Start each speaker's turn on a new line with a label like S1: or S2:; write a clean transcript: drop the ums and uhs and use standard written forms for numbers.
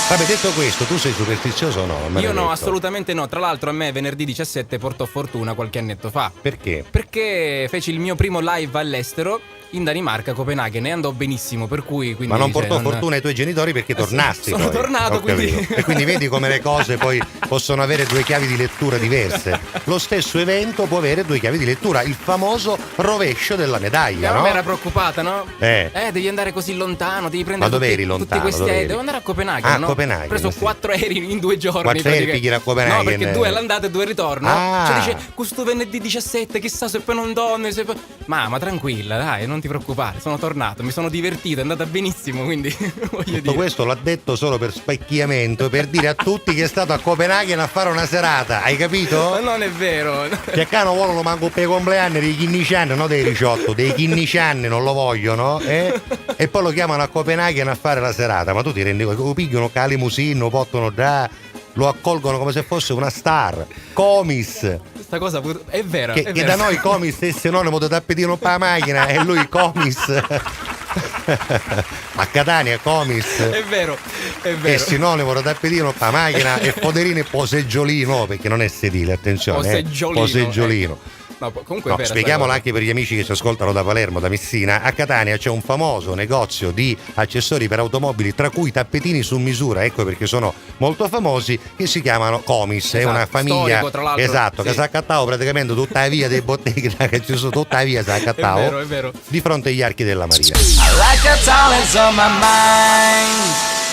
S1: Vabbè, detto questo, tu sei superstizioso o no?
S2: Io no, assolutamente no. Tra l'altro a me venerdì 17 portò fortuna qualche annetto fa.
S1: Perché?
S2: Perché feci il mio primo live all'estero in Danimarca, a Copenaghen, e andò benissimo, per cui quindi,
S1: ma non portò fortuna ai tuoi genitori perché tornasti.
S2: Sono
S1: poi.
S2: tornato, quindi.
S1: E quindi vedi come le cose poi possono avere due chiavi di lettura diverse. Lo stesso evento può avere due chiavi di lettura, il famoso rovescio della medaglia, no?
S2: Ma era preoccupata, no? Devi andare così lontano, devi prendere.
S1: Ma dove eri lontano?
S2: Tutti questi devo andare a Copenaghen, no?
S1: Copenaghen.
S2: Ho preso 4 aerei in 2 giorni.
S1: 4 aerei pigli a Copenaghen.
S2: No, perché 2 all'andata e 2 al ritorno. Cioè dice, questo venerdì 17, chissà se poi non donne. Ma tranquilla, dai, non ti preoccupare. Sono tornato, mi sono divertito, è andata benissimo, quindi voglio dire.
S1: Tutto questo l'ha detto solo per specchiamento, per dire a tutti che è stato a Copenaghen a fare una serata, hai capito?
S2: Ma non è vero.
S1: Che qua non vogliono manco per i compleanni dei 15 anni, no dei 18, dei 15 anni non lo vogliono, E poi lo chiamano a Copenaghen a fare la serata, ma tu ti rendi conto, lo pigliano con la limousine, lo portano da, lo accolgono come se fosse una star, Comis.
S2: Questa cosa è vera.
S1: Che da noi Comis è sinonimo di tappetino per la macchina e lui Comis. A Catania Comis
S2: è vero
S1: è sinonimo di tappetino per la macchina e poderino e poseggiolino, perché non è sedile, attenzione, poseggiolino.
S2: No, comunque
S1: no, spieghiamolo anche per gli amici che ci ascoltano da Palermo, da Messina. A Catania c'è un famoso negozio di accessori per automobili, tra cui tappetini su misura, ecco perché sono molto famosi, che si chiamano Comis. Esatto, è una famiglia
S2: storico,
S1: esatto, sì, che si è accattato praticamente tutta la via dei botteghi che ci sono, tutta la via si è accattato
S2: è vero.
S1: Di fronte agli archi della Maria.
S3: I like a talent on my mind.